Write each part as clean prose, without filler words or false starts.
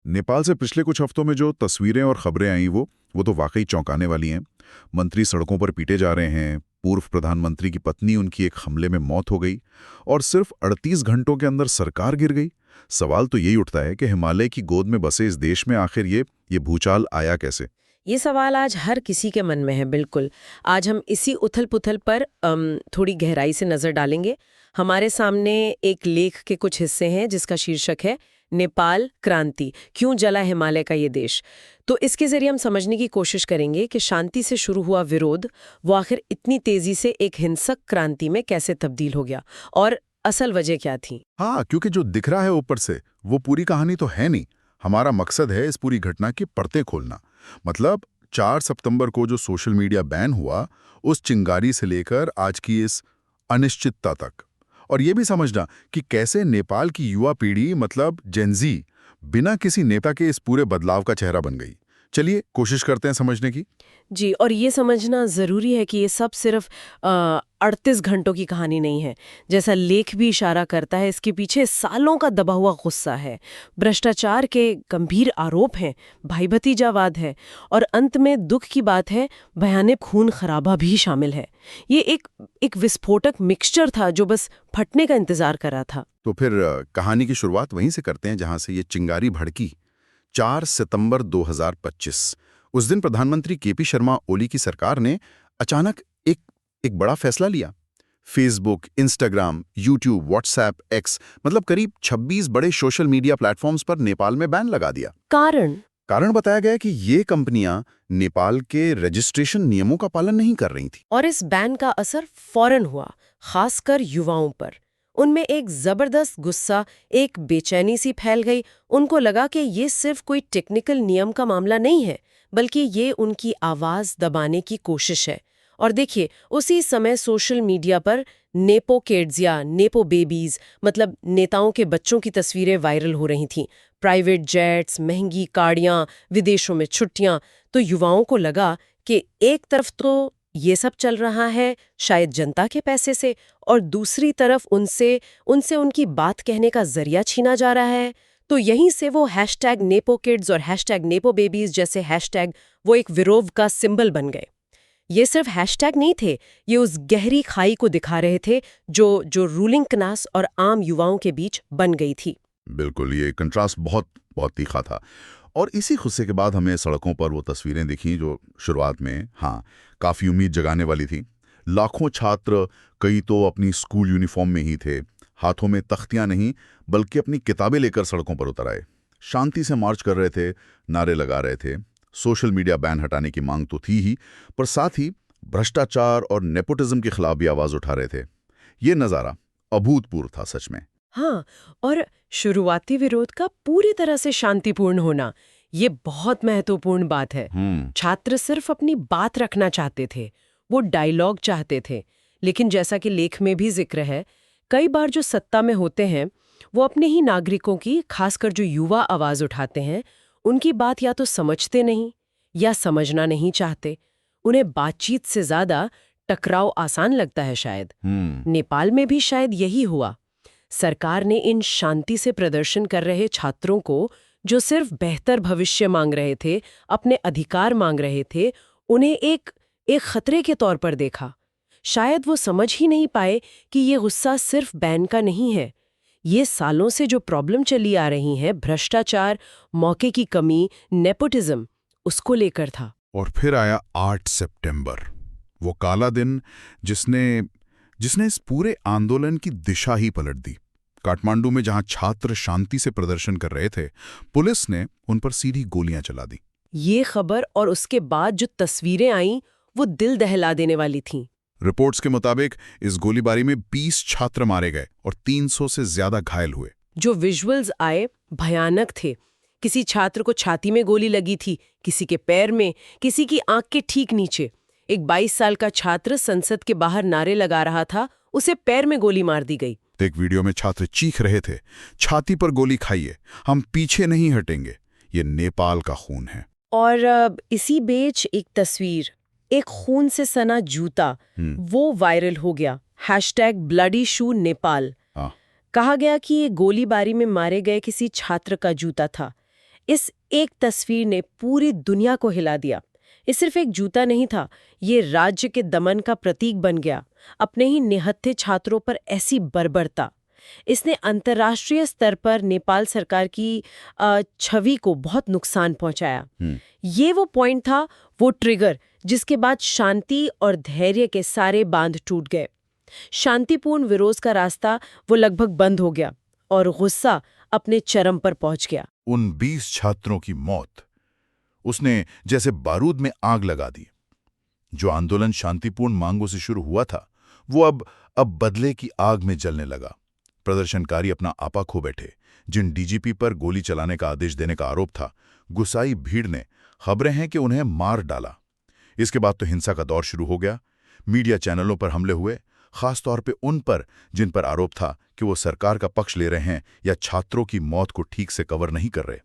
नेपाल से पिछले कुछ हफ्तों में जो तस्वीरें और खबरें आई वो तो वाकई चौंकाने वाली हैं। मंत्री सड़कों पर पीटे जा रहे हैं, पूर्व प्रधानमंत्री की पत्नी उनकी एक हमले में मौत हो गई और सिर्फ 38 घंटों के अंदर सरकार गिर गई। सवाल तो यही उठता है कि हिमालय की गोद में बसे इस देश में आखिर ये भूचाल आया कैसे। ये सवाल आज हर किसी के मन में है। बिल्कुल, आज हम इसी उथल-पुथल पर थोड़ी गहराई से नजर डालेंगे। हमारे सामने एक लेख के कुछ हिस्से हैं जिसका शीर्षक है नेपाल क्रांति, क्यों जला हिमालय का ये देश। तो इसके जरिए हम समझने की कोशिश करेंगे कि शांति से शुरू हुआ विरोध वो आखिर इतनी तेजी से एक हिंसक क्रांति में कैसे तब्दील हो गया और असल वजह क्या थी। हाँ, क्योंकि जो दिख रहा है ऊपर से वो पूरी कहानी तो है नहीं। हमारा मकसद है इस पूरी घटना की परतें खोलना। मतलब 4 सितंबर को जो सोशल मीडिया बैन हुआ, उस चिंगारी से लेकर आज की इस अनिश्चितता तक, और ये भी समझना कि कैसे नेपाल की युवा पीढ़ी मतलब जेनजी बिना किसी नेता के इस पूरे बदलाव का चेहरा बन गई। चलिए कोशिश करते हैं समझने की। जी, और ये समझना ज़रूरी है कि ये सब सिर्फ 38 घंटों की कहानी नहीं है। जैसा लेख भी इशारा करता है, इसके पीछे सालों का दबा हुआ गुस्सा है, भ्रष्टाचार के गंभीर आरोप हैं, भाई भतीजावाद है और अंत में दुख की बात है, भयानक खून खराबा भी शामिल है। ये एक विस्फोटक मिक्सचर था जो बस फटने का इंतजार कर रहा था। तो फिर कहानी की शुरुआत वहीं से करते हैं जहां से ये चिंगारी भड़की। 4 सितंबर 2025। उस दिन प्रधानमंत्री केपी शर्मा ओली की सरकार ने अचानक एक बड़ा फैसला लिया। Facebook, Instagram, YouTube, WhatsApp, x मतलब करीब 26 बड़े सोशल मीडिया प्लेटफॉर्म्स पर नेपाल में बैन लगा दिया। कारण बताया गया कि ये कंपनियां नेपाल के रजिस्ट्रेशन नियमों का पालन नहीं कर रही थी। और इस बैन का असर फौरन हुआ, खासकर युवाओं पर। उनमें एक जबरदस्त गुस्सा, एक बेचैनी सी फैल गई। उनको लगा कि ये सिर्फ कोई टेक्निकल नियम का मामला नहीं है, बल्कि ये उनकी आवाज दबाने की कोशिश है। और देखिए, उसी समय सोशल मीडिया पर नेपो किड्स या नेपो बेबीज मतलब नेताओं के बच्चों की तस्वीरें वायरल हो रही थीं। प्राइवेट जेट्स, महंगी गाड़ियां, विदेशों में छुट्टियां। तो युवाओं को लगा कि एक तरफ तो ये सब चल रहा है शायद जनता के पैसे से, और दूसरी तरफ उनसे उनकी बात कहने का जरिया छीना जा रहा है। तो यहीं से वो #नेपो किड्स और #नेपो बेबीज जैसे हैशटैग वो एक विरोध का सिंबल बन गए। ये सिर्फ हैशटैग नहीं थे, ये उस गहरी खाई को दिखा रहे थे जो रूलिंग क्लास और आम युवाओं के बीच बन गई थी। बिल्कुल, ये कंट्रास्ट बहुत बहुत तीखा था। और इसी गुस्से के बाद हमें सड़कों पर वो तस्वीरें दिखीं जो शुरुआत में काफ़ी उम्मीद जगाने वाली थी। लाखों छात्र, कई तो अपनी स्कूल यूनिफॉर्म में ही थे, हाथों में तख्तियां नहीं बल्कि अपनी किताबें लेकर सड़कों पर उतर आए। शांति से मार्च कर रहे थे, नारे लगा रहे थे। सोशल मीडिया बैन हटाने की मांग तो थी ही, पर साथ ही भ्रष्टाचार और नेपोटिज्म के खिलाफ भी आवाज उठा रहे थे। ये नज़ारा अभूतपूर्व था सच में। हाँ, और शुरुआती विरोध का पूरी तरह से शांतिपूर्ण होना, ये बहुत महत्वपूर्ण बात है। छात्र सिर्फ अपनी बात रखना चाहते थे, वो डायलॉग चाहते थे। लेकिन जैसा कि लेख में भी जिक्र है, कई बार जो सत्ता में होते हैं वो अपने ही नागरिकों की, खासकर जो युवा आवाज उठाते हैं, उनकी बात या तो समझते नहीं या समझना नहीं चाहते। उन्हें बातचीत से ज्यादा टकराव आसान लगता है शायद। नेपाल में भी शायद यही हुआ। सरकार ने इन शांति से प्रदर्शन कर रहे छात्रों को, जो सिर्फ बेहतर भविष्य मांग रहे थे, अपने अधिकार मांग रहे थे, उन्हें एक खतरे के तौर पर देखा। शायद वो समझ ही नहीं पाए कि ये गुस्सा सिर्फ बैन का नहीं है। ये सालों से जो प्रॉब्लम चली आ रही है, भ्रष्टाचार, मौके की कमी, नेपोटिज्म, उसको लेकर था। और फिर आया 8 सितंबर, वो काला दिन जिसने इस पूरे आंदोलन की दिशा ही पलट दी। काठमांडू में जहां छात्र शांति से प्रदर्शन कर रहे थे, पुलिस ने उन पर सीधी गोलियां चला दी। ये खबर और उसके बाद जो तस्वीरें आईं, वो दिल दहला देने वाली थीं। रिपोर्ट्स के मुताबिक इस गोलीबारी में 20 छात्र मारे गए और 300 से ज्यादा घायल हुए। जो विजुअल्स आए भयानक थे। किसी छात्र को छाती में गोली लगी थी, किसी के पैर में, किसी की आंख के ठीक नीचे। एक 22 साल का छात्र संसद के बाहर नारे लगा रहा था, उसे पैर में गोली मार दी गई। एक वीडियो में छात्र चीख रहे थे, छाती पर गोली खाइए, हम पीछे नहीं हटेंगे, ये नेपाल का खून है। और इसी बीच एक तस्वीर, एक खून से सना जूता, वो वायरल हो गया। #ब्लडी शू नेपाल। कहा गया कि ये गोलीबारी में मारे गए किसी छात्र का जूता था। इस एक तस्वीर ने पूरी दुनिया को हिला दिया। ये सिर्फ एक जूता नहीं था, ये राज्य के दमन का प्रतीक बन गया। अपने ही निहत्थे छात्रों पर ऐसी बर्बरता, इसने अंतर्राष्ट्रीय स्तर पर नेपाल सरकार की छवि को बहुत नुकसान पहुंचाया। ये वो पॉइंट था, वो ट्रिगर, जिसके बाद शांति और धैर्य के सारे बांध टूट गए। शांतिपूर्ण विरोध का रास्ता वो लगभग बंद हो गया और गुस्सा अपने चरम पर पहुंच गया। उन 20 छात्रों की मौत उसने जैसे बारूद में आग लगा दी। जो आंदोलन शांतिपूर्ण मांगों से शुरू हुआ था, वो अब बदले की आग में जलने लगा। प्रदर्शनकारी अपना आपा खो बैठे। जिन डीजीपी पर गोली चलाने का आदेश देने का आरोप था, गुस्साई भीड़ ने, खबरें हैं कि उन्हें मार डाला। इसके बाद तो हिंसा का दौर शुरू हो गया। मीडिया चैनलों पर हमले हुए, खासतौर पे उन पर जिन पर आरोप था कि वो सरकार का पक्ष ले रहे हैं या छात्रों की मौत को ठीक से कवर नहीं कर रहे।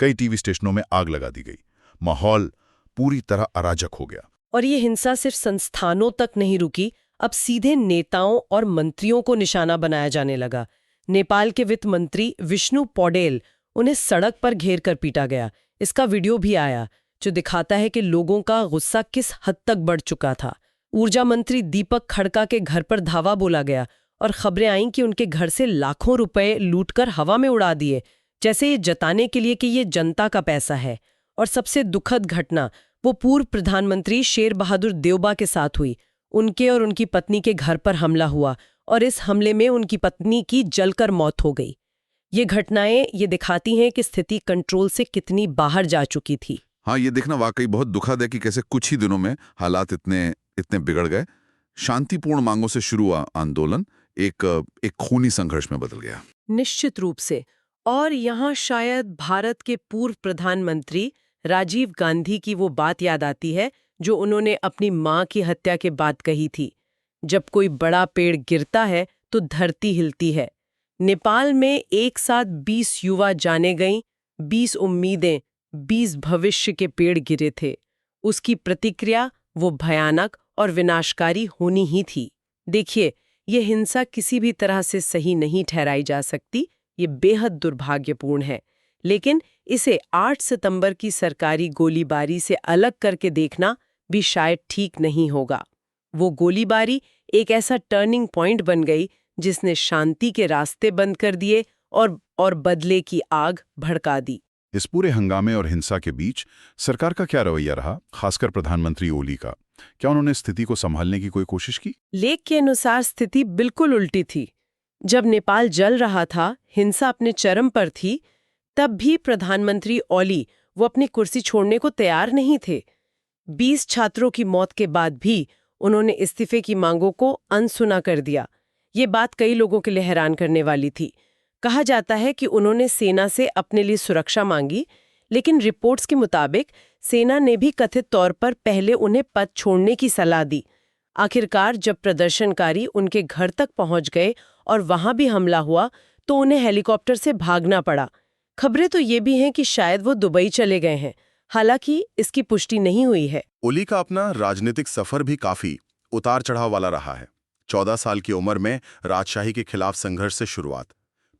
कई टीवी स्टेशनों में आग लगा दी गई। माहौल पूरी तरह अराजक हो गया। और ये हिंसा सिर्फ संस्थानों तक नहीं रुकी, अब सीधे नेताओं और मंत्रियों को निशाना बनाया जाने लगा। नेपाल के वित्त मंत्री विष्णु पौडेल, उन्हें सड़क पर घेर कर पीटा गया। इसका वीडियो भी आया जो दिखाता है कि लोगों का गुस्सा किस हद तक बढ़ चुका था। ऊर्जा मंत्री दीपक खड़का के घर पर धावा बोला गया और खबरें आईं कि उनके घर से लाखों रुपए लूटकर हवा में उड़ा दिए, जैसे ये जताने के लिए कि ये जनता का पैसा है। और सबसे दुखद घटना वो पूर्व प्रधानमंत्री शेर बहादुर देउबा के साथ हुई। उनके और उनकी पत्नी के घर पर हमला हुआ और इस हमले में उनकी पत्नी की जलकर मौत हो गई। ये घटनाएं ये दिखाती हैं कि स्थिति कंट्रोल से कितनी बाहर जा चुकी थी। हाँ, ये देखना वाकई बहुत दुखद है कि कैसे कुछ ही दिनों में हालात इतने बिगड़ गए। शांतिपूर्ण मांगों से शुरू हुआ आंदोलन एक खूनी संघर्ष में बदल गया। निश्चित रूप से। और यहाँ शायद भारत के पूर्व प्रधानमंत्री राजीव गांधी की वो बात याद आती है जो उन्होंने अपनी मां की हत्या के बाद कही थी, जब कोई बड़ा पेड़ गिरता है तो धरती हिलती है। नेपाल में एक साथ 20 युवा जाने गईं, 20 उम्मीदें, 20 भविष्य के पेड़ गिरे थे। उसकी प्रतिक्रिया वो भयानक और विनाशकारी होनी ही थी। देखिए, ये हिंसा किसी भी तरह से सही नहीं ठहराई जा सकती, ये बेहद दुर्भाग्यपूर्ण है। लेकिन इसे 8 सितंबर की सरकारी गोलीबारी से अलग करके देखना भी शायद ठीक नहीं होगा। वो गोलीबारी एक ऐसा टर्निंग पॉइंट बन गई जिसने शांति के रास्ते बंद कर दिए और बदले की आग भड़का दी। इस पूरे हंगामे और हिंसा के बीच सरकार का क्या रवैया रहा, खासकर प्रधानमंत्री ओली का? क्या उन्होंने स्थिति को संभालने की कोई कोशिश की? लेख के अनुसार स्थिति बिल्कुल उल्टी थी। जब नेपाल जल रहा था, हिंसा अपने चरम पर थी, तब भी प्रधानमंत्री ओली वो अपनी कुर्सी छोड़ने को तैयार नहीं थे। 20 छात्रों की मौत के बाद भी उन्होंने इस्तीफे की मांगों को अनसुना कर दिया। ये बात कई लोगों के लिए हैरान करने वाली थी। कहा जाता है कि उन्होंने सेना से अपने लिए सुरक्षा मांगी, लेकिन रिपोर्ट्स के मुताबिक सेना ने भी कथित तौर पर पहले उन्हें पद छोड़ने की सलाह दी। आखिरकार जब प्रदर्शनकारी उनके घर तक पहुंच गए और वहां भी हमला हुआ, तो उन्हें हेलीकॉप्टर से भागना पड़ा। खबरें तो ये भी हैं कि शायद वो दुबई चले गए हैं, हालांकि इसकी पुष्टि नहीं हुई है। ओली का अपना राजनीतिक सफर भी काफी उतार चढ़ाव वाला रहा है। 14 साल की उम्र में राजशाही के खिलाफ संघर्ष से शुरुआत,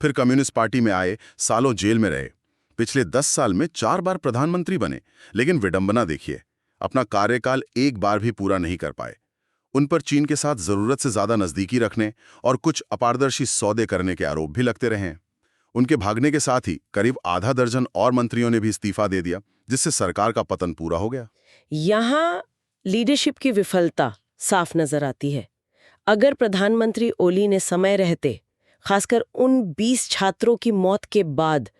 फिर कम्युनिस्ट पार्टी में आए, सालों जेल में रहे, पिछले 10 साल में 4 बार प्रधानमंत्री बने। लेकिन विडंबना देखिए, अपना कार्यकाल एक बार भी पूरा नहीं कर पाए। उन पर चीन के साथ जरूरत से ज्यादा नजदीकी रखने और कुछ अपारदर्शी सौदे करने के आरोप भी लगते रहे। उनके भागने के साथ ही करीब आधा दर्जन और मंत्रियों ने भी इस्तीफा दे दिया, जिससे सरकार का पतन पूरा हो गया। यहाँ लीडरशिप की विफलता साफ नजर आती है। अगर प्रधानमंत्री ओली ने समय रहते, खासकर उन 20 छात्रों की मौत के बाद,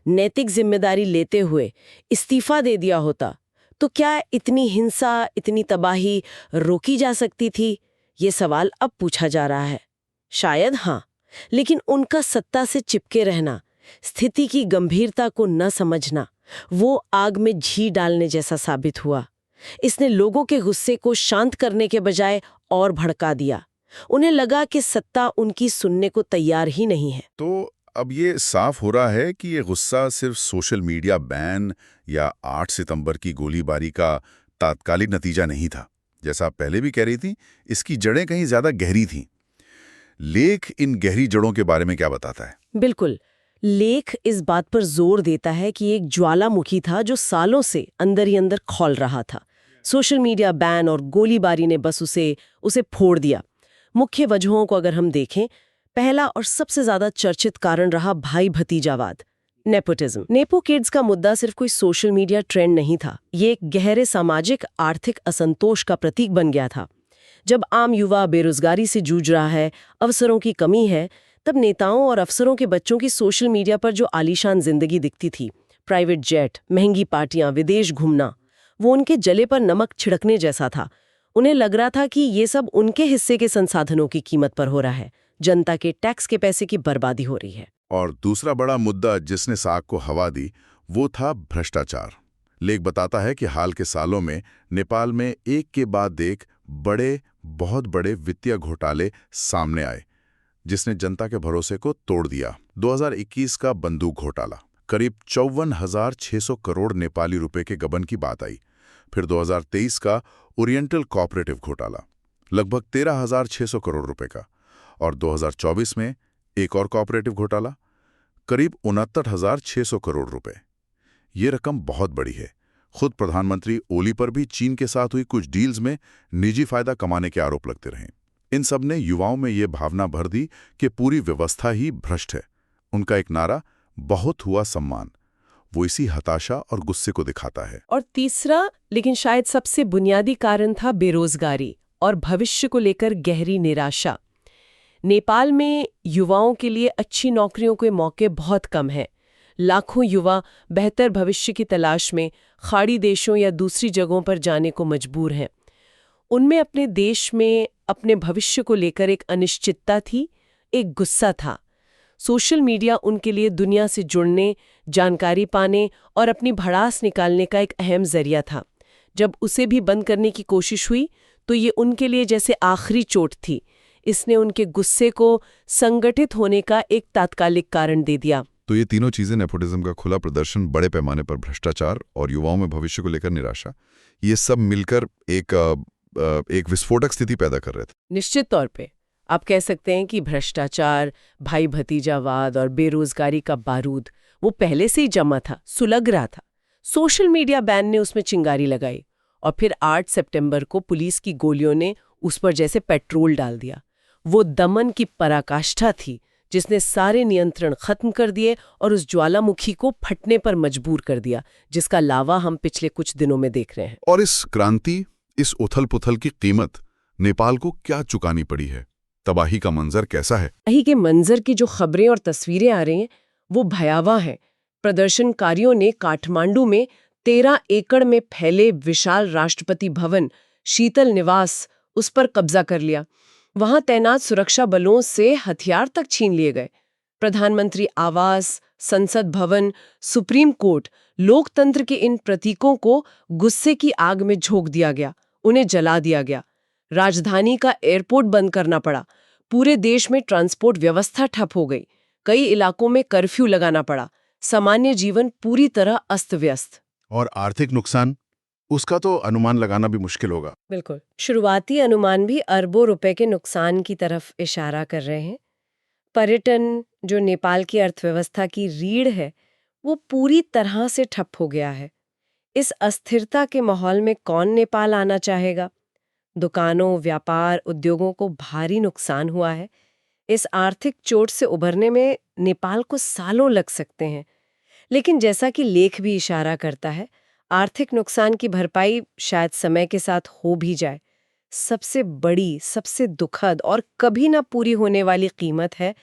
नैतिक जिम्मेदारी लेते हुए इस्तीफा दे दिया होता, तो क्या इतनी हिंसा, इतनी तबाही रोकी जा सकती थी? ये सवाल अब पूछा जा रहा है। शायद हाँ, लेकिन उनका सत्ता से चिपके रहना, स्थिति की गंभीरता को न समझना, वो आग में घी डालने जैसा साबित हुआ। इसने लोगों के गुस्से को शांत करने के बजाय और भड़का दिया। उन्हें लगा कि सत्ता उनकी सुनने को तैयार ही नहीं है। तो अब ये साफ हो रहा है कि ये गुस्सा सिर्फ सोशल मीडिया बैन या 8 सितंबर की गोलीबारी का तात्कालिक नतीजा नहीं था। जैसा आप पहले भी कह रही थी, इसकी जड़ें कहीं ज्यादा गहरी थीं। लेख इन गहरी जड़ों के बारे में क्या बताता है? बिल्कुल। लेख इस बात पर जोर देता है कि एक ज्वालामुखी था जो सालों से अंदर ही अंदर खौल रहा था। सोशल मीडिया बैन और गोलीबारी ने बस उसे फोड़ दिया। मुख्य वजहों को अगर हम देखें, पहला और सबसे ज्यादा चर्चित कारण रहा भाई भतीजावाद, नेपोटिज्म। नेपो किड्स का मुद्दा सिर्फ कोई सोशल मीडिया ट्रेंड नहीं था, ये एक गहरे सामाजिक आर्थिक असंतोष का प्रतीक बन गया था। जब आम युवा बेरोजगारी से जूझ रहा है, अवसरों की कमी है, तब नेताओं और अफसरों के बच्चों की सोशल मीडिया पर जो आलीशान जिंदगी दिखती थी, प्राइवेट जेट, महंगी पार्टियां, विदेश घूमना, वो उनके जले पर नमक छिड़कने जैसा था। उन्हें लग रहा था कि ये सब उनके हिस्से के संसाधनों की कीमत पर हो रहा है, जनता के टैक्स के पैसे की बर्बादी हो रही है। और दूसरा बड़ा मुद्दा जिसने साग को हवा दी वो था भ्रष्टाचार। लेख बताता है कि हाल के सालों में नेपाल में एक के बाद एक बहुत बड़े वित्तीय घोटाले सामने आए, जिसने जनता के भरोसे को तोड़ दिया। 2021 का बंदूक घोटाला, करीब 54,600 करोड़ नेपाली रुपए के गबन की बात आई। फिर 2023 का ओरिएंटल कोऑपरेटिव घोटाला, लगभग 13,600 करोड़ रुपए का। और 2024 में एक और कोऑपरेटिव घोटाला, करीब 69,600 करोड़ रुपए। ये रकम बहुत बड़ी है। खुद प्रधानमंत्री ओली पर भी चीन के साथ हुई कुछ डील्स में निजी फायदा कमाने के आरोप लगते रहे। इन सब ने युवाओं में ये भावना भर दी कि पूरी व्यवस्था ही भ्रष्ट है। उनका एक नारा, बहुत हुआ सम्मान, वो इसी हताशा और गुस्से को दिखाता है। और तीसरा, लेकिन शायद सबसे बुनियादी कारण था बेरोजगारी और भविष्य को लेकर गहरी निराशा। नेपाल में युवाओं के लिए अच्छी नौकरियों के मौके बहुत कम हैं। लाखों युवा बेहतर भविष्य की तलाश में खाड़ी देशों या दूसरी जगहों पर जाने को मजबूर हैं। उनमें अपने देश में अपने भविष्य को लेकर एक अनिश्चितता थी, एक गुस्सा था। सोशल मीडिया उनके लिए दुनिया से जुड़ने, जानकारी पाने और अपनी भड़ास निकालने का एक अहम जरिया था। जब उसे भी बंद करने की कोशिश हुई तो ये उनके लिए जैसे आखिरी चोट थी। इसने उनके गुस्से को संगठित होने का एक तात्कालिक कारण दे दिया। तो ये तीनों चीजें, नेपोटिज्म का खुला प्रदर्शन, बड़े पैमाने पर भ्रष्टाचार और युवाओं में भविष्य को लेकर निराशा, ये सब मिलकर एक विस्फोटक स्थिति पैदा कर रहे थे। निश्चित तौर पे आप कह सकते हैं कि भ्रष्टाचार, भाई भतीजावाद और बेरोजगारी का बारूद वो पहले से ही जमा था, सुलग रहा था। सोशल मीडिया बैन ने उसमें चिंगारी लगाई और फिर 8 सितंबर को पुलिस की गोलियों ने उस पर जैसे पेट्रोल डाल दिया। वो दमन की पराकाष्ठा थी जिसने सारे नियंत्रण खत्म कर दिए और उस ज्वालामुखी को फटने पर मजबूर कर दिया, जिसका लावा हम पिछले कुछ दिनों में देख रहे हैं। और इस क्रांति, इस उथल-पुथल की कीमत नेपाल को क्या चुकानी पड़ी है? तबाही का मंजर कैसा है? तबाही के मंजर की जो खबरें और तस्वीरें आ रही हैं वो भयावह हैं। प्रदर्शनकारियों ने काठमांडू में 13 एकड़ में फैले विशाल राष्ट्रपति भवन, शीतल निवास, उस पर कब्जा कर लिया। वहां तैनात सुरक्षा बलों से हथियार तक छीन लिए गए। प्रधानमंत्री आवास, संसद भवन, सुप्रीम कोर्ट, लोकतंत्र के इन प्रतीकों को गुस्से की आग में झोंक दिया गया, उन्हें जला दिया गया। राजधानी का एयरपोर्ट बंद करना पड़ा। पूरे देश में ट्रांसपोर्ट व्यवस्था ठप हो गई। कई इलाकों में कर्फ्यू लगाना पड़ा। सामान्य जीवन पूरी तरह अस्त व्यस्त। और आर्थिक नुकसान, उसका तो अनुमान लगाना भी मुश्किल होगा। बिल्कुल, शुरुआती अनुमान भी अरबों रुपए के नुकसान की तरफ इशारा कर रहे हैं। पर्यटन, जो नेपाल की अर्थव्यवस्था की रीढ़ है, वो पूरी तरह से ठप हो गया है। इस अस्थिरता के माहौल में कौन नेपाल आना चाहेगा? दुकानों, व्यापार, उद्योगों को भारी नुकसान हुआ है। इस आर्थिक चोट से उभरने में नेपाल को सालों लग सकते हैं। लेकिन जैसा कि लेख भी इशारा करता है, आर्थिक नुकसान की भरपाई शायद समय के साथ हो भी जाए। सबसे बड़ी, सबसे दुखद और कभी ना पूरी होने वाली कीमत है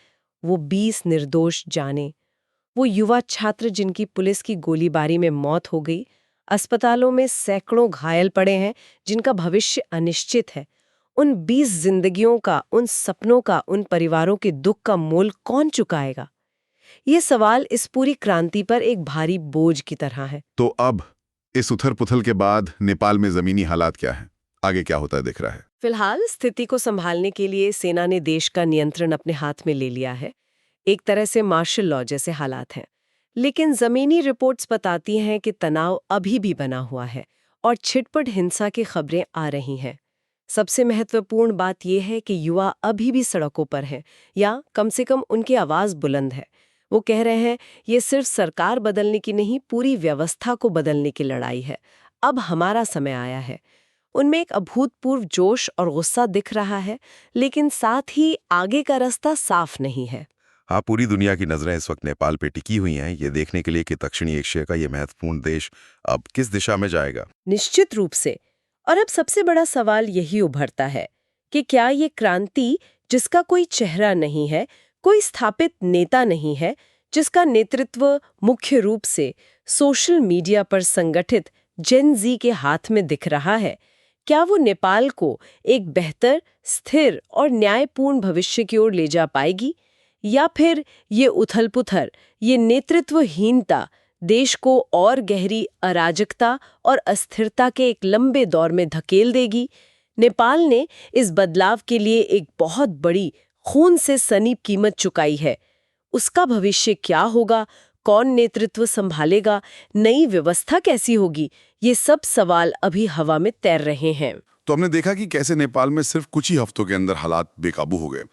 वो 20 निर्दोष जानें। वो युवा छात्र जिनकी पुलिस की गोलीबारी में मौत हो गई, अस्पतालों में सैकड़ों घायल पड़े हैं, जिनका भविष्य अनिश्चित है। उन 20 जिंदगियों का, उन सपनों का, उन परिवारों के दुख का मोल कौन चुकाएगा? ये सवाल इस पूरी क्रांति पर एक भारी बोझ की तरह है। तो अब इस उथल-पुथल के बाद नेपाल में जमीनी हालात क्या हैं? आगे क्या होता है दिख रहा है? फिलहाल स्थिति को संभालने के लिए सेना ने देश का नियंत्रण अपने हाथ में ले लिया है। एक तरह से मार्शल लॉ जैसे हालात हैं। लेकिन जमीनी रिपोर्ट्स बताती हैं कि तनाव अभी भी बना हुआ है और छिटपुट हिंसा की खबरें आ रही हैं। सबसे महत्वपूर्ण बात यह है कि युवा अभी भी सड़कों पर हैं, या कम से कम उनकी आवाज बुलंद है। वो कह रहे हैं ये सिर्फ सरकार बदलने की नहीं, पूरी व्यवस्था को बदलने की लड़ाई है। अब हमारा समय आया है। उनमें एक अभूतपूर्व जोश और गुस्सा दिख रहा है, लेकिन साथ ही आगे का रास्ता साफ नहीं है। हाँ, पूरी दुनिया की नजरें इस वक्त नेपाल पे टिकी हुई हैं, ये देखने के लिए कि दक्षिणी एशिया का ये महत्वपूर्ण देश अब किस दिशा में जाएगा। निश्चित रूप से। और अब सबसे बड़ा सवाल यही उभरता है कि क्या ये क्रांति, जिसका कोई चेहरा नहीं है, कोई स्थापित नेता नहीं है, जिसका नेतृत्व मुख्य रूप से सोशल मीडिया पर संगठित जेन ज़ी के हाथ में दिख रहा है, क्या वो नेपाल को एक बेहतर, स्थिर और न्यायपूर्ण भविष्य की ओर ले जा पाएगी, या फिर ये उथल-पुथल, ये नेतृत्वहीनता देश को और गहरी अराजकता और अस्थिरता के एक लंबे दौर में धकेल देगी? नेपाल ने इस बदलाव के लिए एक बहुत बड़ी, खून से सनी कीमत चुकाई है। उसका भविष्य क्या होगा? कौन नेतृत्व संभालेगा? नई व्यवस्था कैसी होगी? ये सब सवाल अभी हवा में तैर रहे हैं। तो हमने देखा कि कैसे नेपाल में सिर्फ कुछ ही हफ्तों के अंदर हालात बेकाबू हो गए।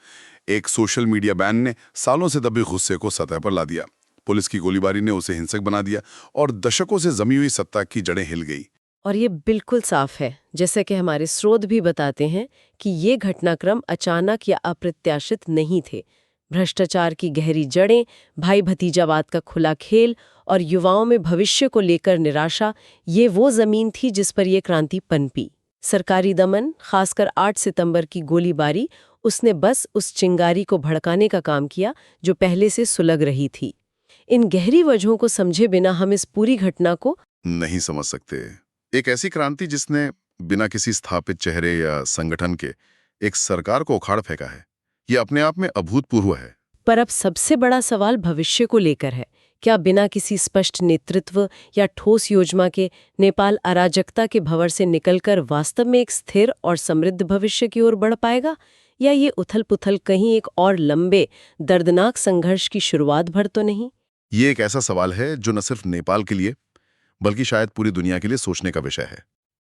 एक सोशल मीडिया बैन ने सालों से दबे गुस्से को सतह पर ला दिया, पुलिस की गोलीबारी ने उसे हिंसक बना दिया और दशकों से जमी हुई सत्ता की जड़ें हिल गई। और ये बिल्कुल साफ है, जैसे कि हमारे स्रोत भी बताते हैं, कि ये घटनाक्रम अचानक या अप्रत्याशित नहीं थे। भ्रष्टाचार की गहरी जड़ें, भाई भतीजावाद का खुला खेल और युवाओं में भविष्य को लेकर निराशा, ये वो जमीन थी जिस पर यह क्रांति पनपी। सरकारी दमन, खासकर 8 सितंबर की गोलीबारी, उसने बस उस चिंगारी को भड़काने का काम किया जो पहले से सुलग रही थी। इन गहरी वजहों को समझे बिना हम इस पूरी घटना को नहीं समझ सकते। एक ऐसी क्रांति जिसने बिना किसी स्थापित चेहरे या संगठन के एक सरकार को उखाड़ फेंका है, ये अपने आप में अभूतपूर्व है। पर अब सबसे बड़ा सवाल भविष्य को लेकर है। क्या बिना किसी स्पष्ट नेतृत्व या ठोस योजना के नेपाल अराजकता के भंवर से निकलकर वास्तव में एक स्थिर और समृद्ध भविष्य की ओर बढ़ पाएगा, या ये उथल-पुथल कहीं एक और लंबे, दर्दनाक संघर्ष की शुरुआत भर तो नहीं? ये एक ऐसा सवाल है जो न सिर्फ नेपाल के लिए बल्कि शायद पूरी दुनिया के लिए सोचने का विषय है।